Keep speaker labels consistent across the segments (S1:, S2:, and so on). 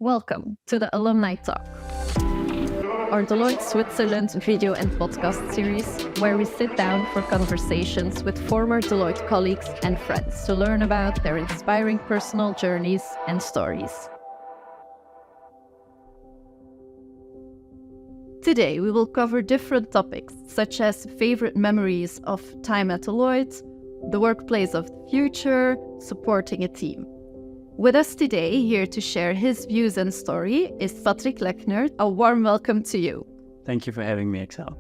S1: Welcome to the Alumni Talk, our Deloitte Switzerland video and podcast series where we sit down for conversations with former Deloitte colleagues and friends to learn about their inspiring personal journeys and stories. Today we will cover different topics such as favorite memories of time at Deloitte, the workplace of the future, supporting a team. With us today, here to share his views and story, is Patrick Lechner. A warm welcome to you.
S2: Thank you for having me, Excel.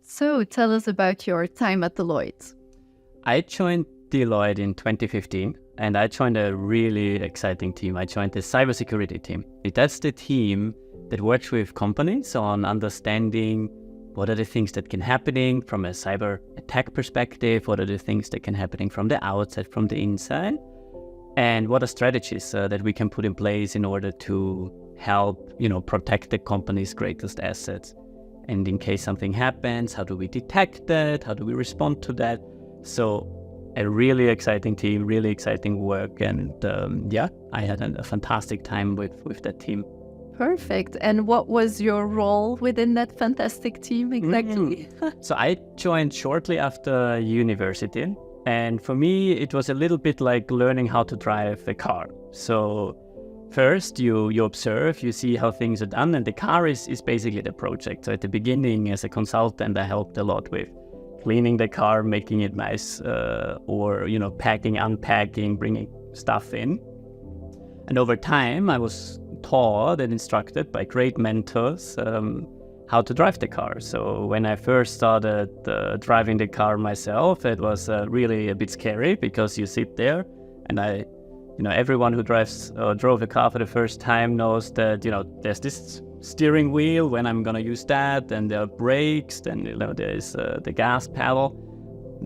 S1: So, tell us about your time at Deloitte.
S2: I joined Deloitte in 2015, and I joined a really exciting team. I joined the cybersecurity team. That's the team that works with companies on understanding what are the things that can happening from a cyber attack perspective, what are the things that can happening from the outside, from the inside, and what are strategies that we can put in place in order to help, protect the company's greatest assets. And in case something happens, how do we detect that? How do we respond to that? So a really exciting team, really exciting work. And I had a fantastic time with that team.
S1: Perfect. And what was your role within that fantastic team exactly?
S2: So I joined shortly after university. And for me, it was a little bit like learning how to drive a car. So first you observe, you see how things are done, and the car is basically the project. So at the beginning, as a consultant, I helped a lot with cleaning the car, making it nice, or packing, unpacking, bringing stuff in. And over time, I was taught and instructed by great mentors how to drive the car. So when I first started driving the car myself, it was really a bit scary because you sit there, and everyone who drove a car for the first time knows that there's this steering wheel when I'm gonna use that, and there are brakes, then there's the gas pedal,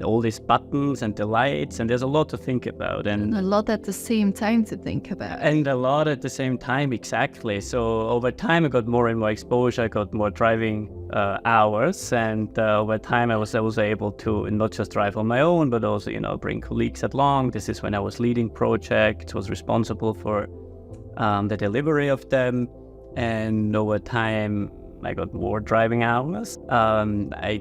S2: all these buttons and the lights, and there's a lot to think about, and
S1: a lot at the same time to think about.
S2: And a lot at the same time, exactly. So over time, I got more and more exposure. I got more driving hours, and over time, I was also able to not just drive on my own, but also bring colleagues along. This is when I was leading projects, was responsible for the delivery of them, and over time, I got more driving hours. I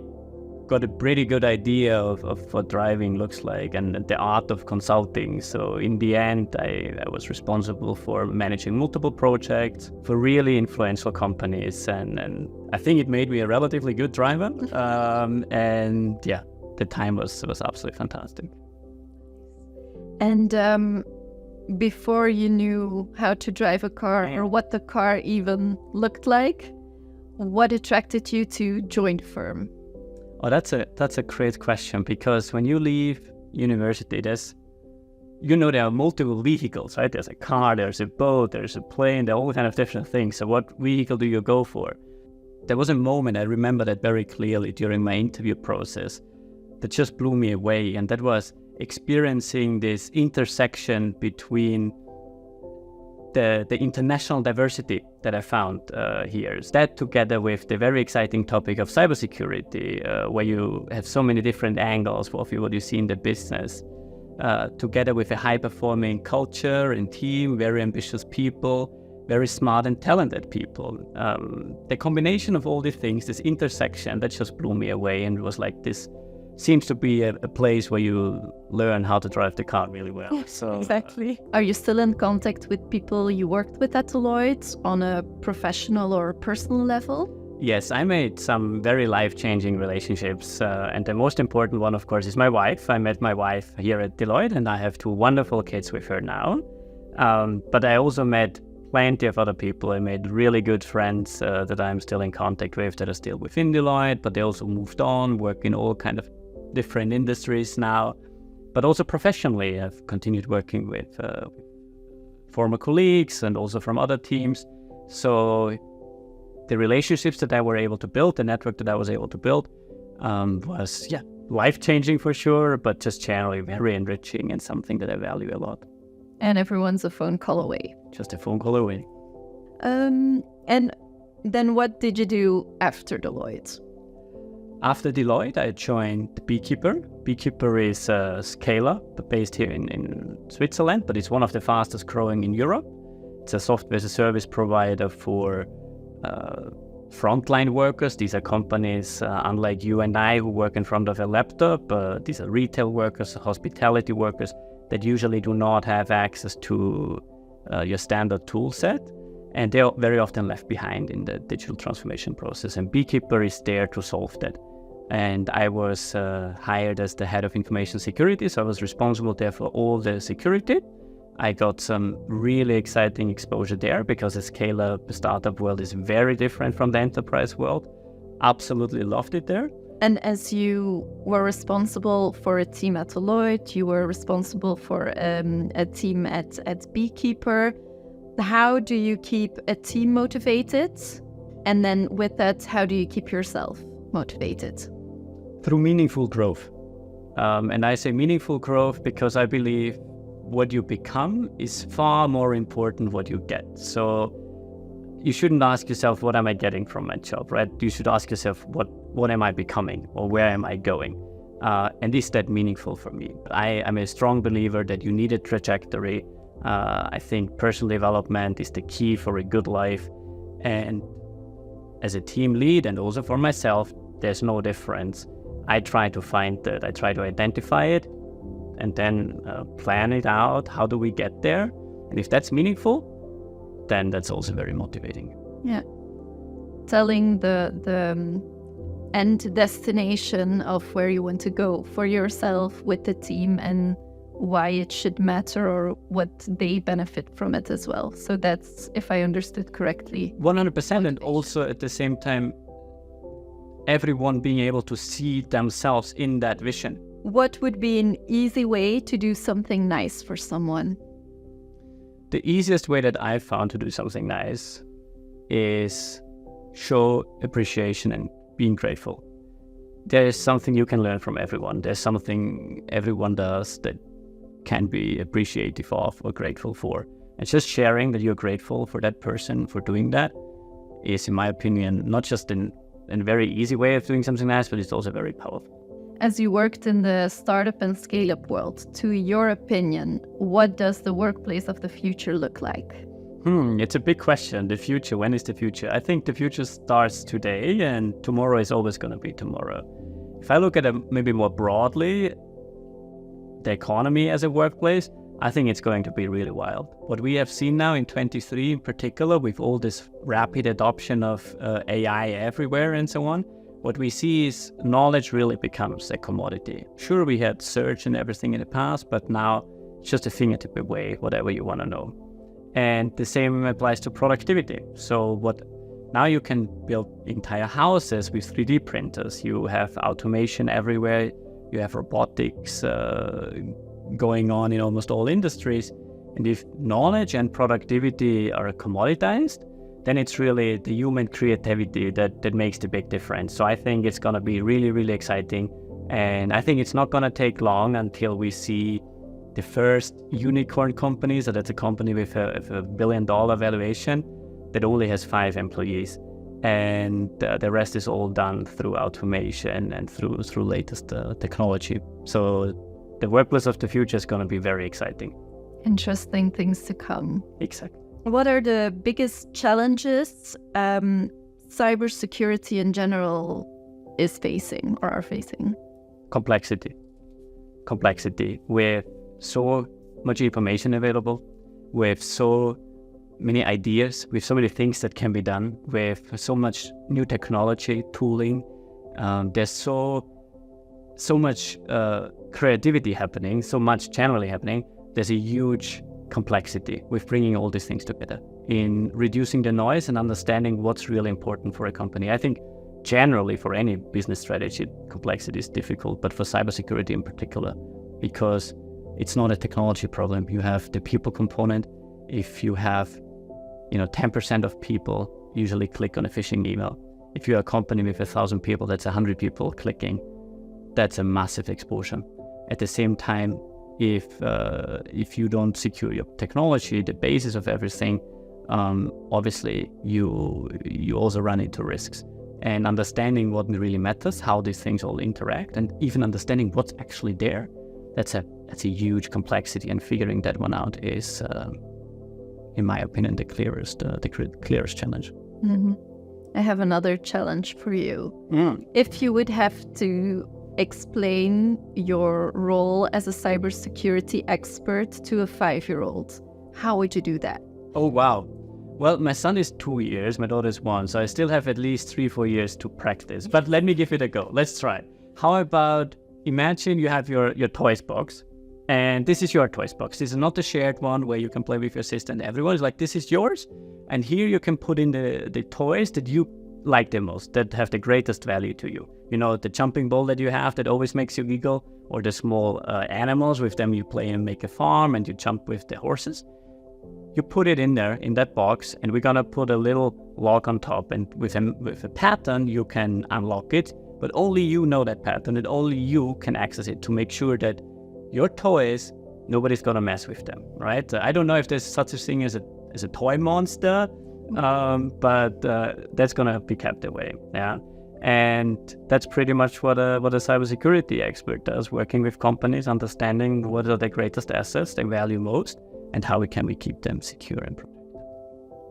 S2: got a pretty good idea of what driving looks like and the art of consulting. So in the end, I was responsible for managing multiple projects for really influential companies. And I think it made me a relatively good driver. The time was absolutely fantastic.
S1: And before you knew how to drive a car or what the car even looked like, what attracted you to join the firm?
S2: Oh, that's a great question, because when you leave university, there are multiple vehicles, right? There's a car, there's a boat, there's a plane, there are all kind of different things. So what vehicle do you go for? There was a moment, I remember that very clearly during my interview process, that just blew me away, and that was experiencing this intersection between the international diversity that I found here. That together with the very exciting topic of cybersecurity, where you have so many different angles of what you see in the business, together with a high-performing culture and team, very ambitious people, very smart and talented people. The combination of all these things, this intersection, that just blew me away, and it was like this seems to be a place where you learn how to drive the car really well. So
S1: exactly. Are you still in contact with people you worked with at Deloitte on a professional or personal level?
S2: Yes, I made some very life-changing relationships. And the most important one, of course, is my wife. I met my wife here at Deloitte, and I have two wonderful kids with her now. But I also met plenty of other people. I made really good friends that I'm still in contact with, that are still within Deloitte, but they also moved on, work in all kind of different industries now. But also professionally, I've continued working with former colleagues and also from other teams. So the relationships that I were able to build, the network that I was able to build, was life-changing for sure, but just generally very enriching and something that I value a lot.
S1: And everyone's a phone call away.
S2: Just a phone call away.
S1: And then what did you do after Deloitte?
S2: After Deloitte, I joined Beekeeper. Beekeeper is a scaler based here in Switzerland, but it's one of the fastest growing in Europe. It's a software as a service provider for frontline workers. These are companies unlike you and I who work in front of a laptop. These are retail workers, hospitality workers that usually do not have access to your standard tool set. And they're very often left behind in the digital transformation process. And Beekeeper is there to solve that. And I was hired as the head of information security. So I was responsible there for all the security. I got some really exciting exposure there because the scale-up startup world is very different from the enterprise world. Absolutely loved it there.
S1: And as you were responsible for a team at Deloitte, you were responsible for a team at Beekeeper. How do you keep a team motivated? And then with that, how do you keep yourself motivated?
S2: Through meaningful growth. And I say meaningful growth because I believe what you become is far more important what you get. So you shouldn't ask yourself, what am I getting from my job, right? You should ask yourself, what am I becoming or where am I going? And is that meaningful for me? I'm a strong believer that you need a trajectory. I think personal development is the key for a good life. And as a team lead and also for myself, there's no difference. I try to find that, I try to identify it and then plan it out. How do we get there? And if that's meaningful, then that's also very motivating.
S1: Yeah. Telling the end destination of where you want to go for yourself with the team and why it should matter or what they benefit from it as well. So that's, if I understood correctly.
S2: 100%. And also at the same time, everyone being able to see themselves in that vision.
S1: What would be an easy way to do something nice for someone?
S2: The easiest way that I've found to do something nice is show appreciation and being grateful. There is something you can learn from everyone. There's something everyone does that can be appreciative of or grateful for. And just sharing that you're grateful for that person for doing that is, in my opinion, not just a very easy way of doing something nice, but it's also very powerful.
S1: As you worked in the startup and scale-up world, to your opinion, what does the workplace of the future look like?
S2: It's a big question. The future, when is the future? I think the future starts today and tomorrow is always going to be tomorrow. If I look at it maybe more broadly, the economy as a workplace, I think it's going to be really wild. What we have seen now in 23 in particular, with all this rapid adoption of AI everywhere and so on, what we see is knowledge really becomes a commodity. Sure, we had search and everything in the past, but now it's just a fingertip away, whatever you want to know. And the same applies to productivity. So now you can build entire houses with 3D printers. You have automation everywhere. You have robotics going on in almost all industries. And if knowledge and productivity are commoditized, then it's really the human creativity that makes the big difference. So I think it's going to be really, really exciting. And I think it's not going to take long until we see the first unicorn company. So that's a company with a $1 billion valuation that only has 5 employees. And the rest is all done through automation and through latest technology. So the workplace of the future is going to be very exciting.
S1: Interesting things to come.
S2: Exactly.
S1: What are the biggest challenges cybersecurity in general is facing or are facing?
S2: Complexity. With so much information available, with so many ideas, with so many things that can be done, with so much new technology, tooling. There's so much creativity happening, so much generally happening. There's a huge complexity with bringing all these things together in reducing the noise and understanding what's really important for a company. I think generally for any business strategy, complexity is difficult, but for cybersecurity in particular, because it's not a technology problem. You have the people component. If you have 10% of people usually click on a phishing email. If you're a company with 1,000 people, that's 100 people clicking. That's a massive exposure. At the same time, if you don't secure your technology, the basis of everything, obviously you also run into risks. and understanding what really matters, how these things all interact, and even understanding what's actually there. That's a huge complexity, and figuring that one out is, in my opinion, the clearest challenge.
S1: Mm-hmm. I have another challenge for you. If you would have to explain your role as a cybersecurity expert to a 5-year-old, how would you do that?
S2: Oh, wow. Well, my son is 2 years, my daughter is 1, so I still have at least 3-4 years to practice. But let me give it a go. Let's try. How about, imagine you have your toys box, and this is your toys box. This is not the shared one where you can play with your sister and everyone is like, this is yours. And here you can put in the toys that you like the most, that have the greatest value to you. You know, the jumping ball that you have that always makes you giggle, or the small animals, with them you play and make a farm and you jump with the horses. You put it in there, in that box, and we're gonna put a little lock on top, and with a pattern you can unlock it, but only you know that pattern, and only you can access it to make sure that your toys, nobody's gonna mess with them, right? I don't know if there's such a thing as a toy monster, but that's gonna be kept away, yeah. And that's pretty much what a cybersecurity expert does, working with companies, understanding what are the greatest assets they value most, and how we keep them secure and protected.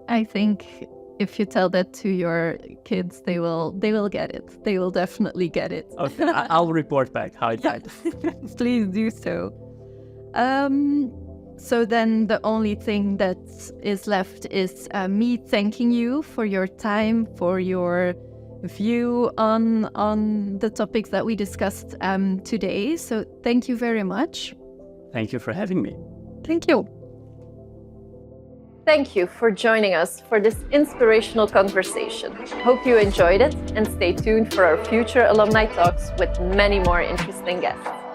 S1: I think if you tell that to your kids, they will get it. They will definitely get it.
S2: Okay, I'll report back how it went.
S1: Please do so. So then the only thing that is left is me thanking you for your time, for your view on the topics that we discussed today. So thank you very much.
S2: Thank you for having me.
S1: Thank you. Thank you for joining us for this inspirational conversation. Hope you enjoyed it, and stay tuned for our future Alumni Talks with many more interesting guests.